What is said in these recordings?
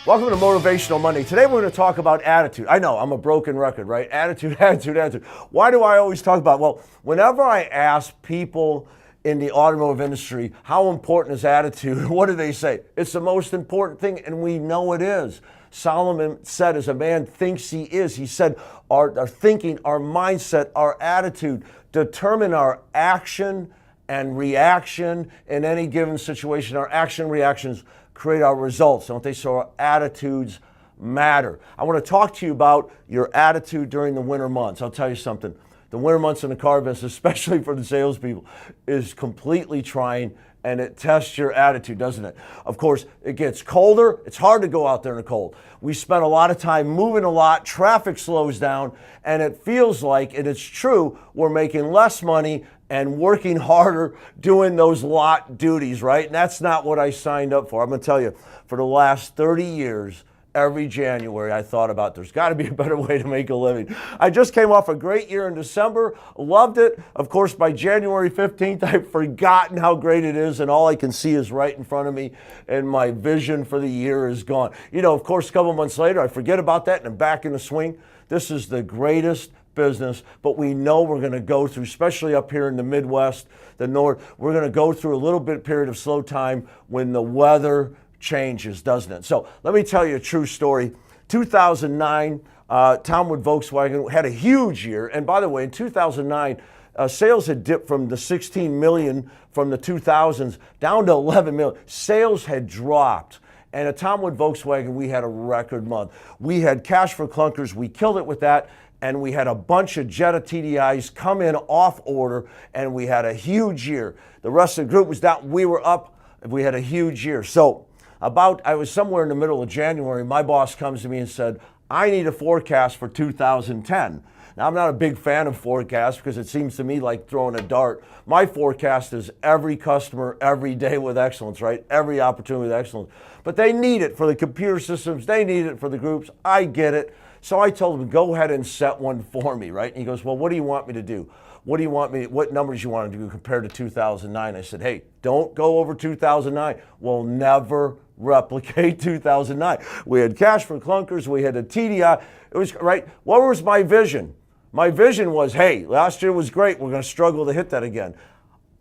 Welcome to Motivational Monday. Today we're going to talk about attitude. I know, I'm a broken record, right? Attitude, attitude, attitude. Why do I always talk about it? Well, whenever I ask people in the automotive industry, how important is attitude? What do they say? It's the most important thing, and we know it is. Solomon said, as a man thinks he is, he said, our thinking, our mindset, our attitude determine our action and reaction in any given situation. Our action reactions create our results, don't they? So our attitudes matter. I want to talk to you about your attitude during the winter months. I'll tell you something. The winter months in the car business, especially for the salespeople, is completely trying, and it tests your attitude, doesn't it? Of course, it gets colder. It's hard to go out there in the cold. We spend a lot of time moving a lot. Traffic slows down, and it feels like, and it's true, we're making less money and working harder doing those lot duties, right? And that's not what I signed up for. I'm going to tell you, for the last 30 years, every January I thought about there's got to be a better way to make a living. I just came off a great year in December, loved it. Of course, by January 15th, I've forgotten how great it is, and all I can see is right in front of me, and my vision for the year is gone. You know, of course, a couple months later, I forget about that, and I'm back in the swing. This is the greatest business, but we know we're going to go through, especially up here in the Midwest, the North, we're going to go through a little bit period of slow time when the weather changes, doesn't it? So let me tell you a true story. 2009, Tomwood Volkswagen had a huge year. And by the way, in 2009, sales had dipped from the 16 million from the 2000s down to 11 million. Sales had dropped. And at Tomwood Volkswagen, we had a record month. We had cash for clunkers. We killed it with that. And we had a bunch of Jetta TDIs come in off order, and we had a huge year. The rest of the group was down. We were up. We had a huge year. So I was somewhere in the middle of January, my boss comes to me and said, I need a forecast for 2010. Now, I'm not a big fan of forecasts because it seems to me like throwing a dart. My forecast is every customer, every day with excellence, right? Every opportunity with excellence. But they need it for the computer systems. They need it for the groups. I get it. So I told him, go ahead and set one for me, right? And he goes, well, what do you want me to do? What numbers you want to do compared to 2009? I said, hey, don't go over 2009. We'll never replicate 2009. We had cash for clunkers. We had a TDI. It was right. What was my vision? My vision was, hey, last year was great. We're going to struggle to hit that again.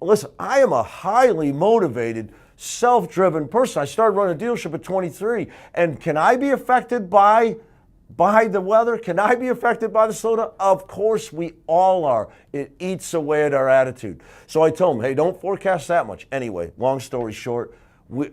Listen, I am a highly motivated, self-driven person. I started running a dealership at 23. And can I be affected by the weather? Can I be affected by the slowdown? Of course we all are. It eats away at our attitude. So I told him, hey, don't forecast that much. Anyway, long story short,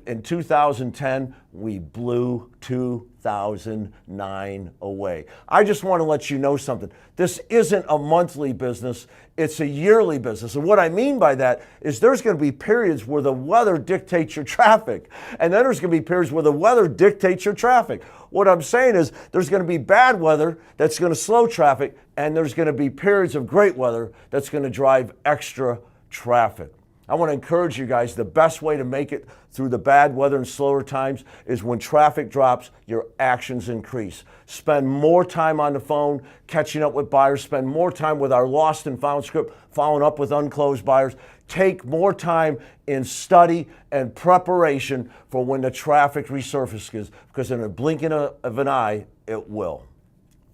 in 2010, we blew 2009 away. I just want to let you know something. This isn't a monthly business, it's a yearly business. And what I mean by that is there's going to be periods where the weather dictates your traffic. And then there's going to be periods where the weather dictates your traffic. What I'm saying is there's going to be bad weather that's going to slow traffic, and there's going to be periods of great weather that's going to drive extra traffic. I want to encourage you guys, the best way to make it through the bad weather and slower times is when traffic drops, your actions increase. Spend more time on the phone, catching up with buyers. Spend more time with our lost and found script, following up with unclosed buyers. Take more time in study and preparation for when the traffic resurfaces, because in a blinking of an eye, it will.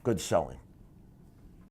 Good selling.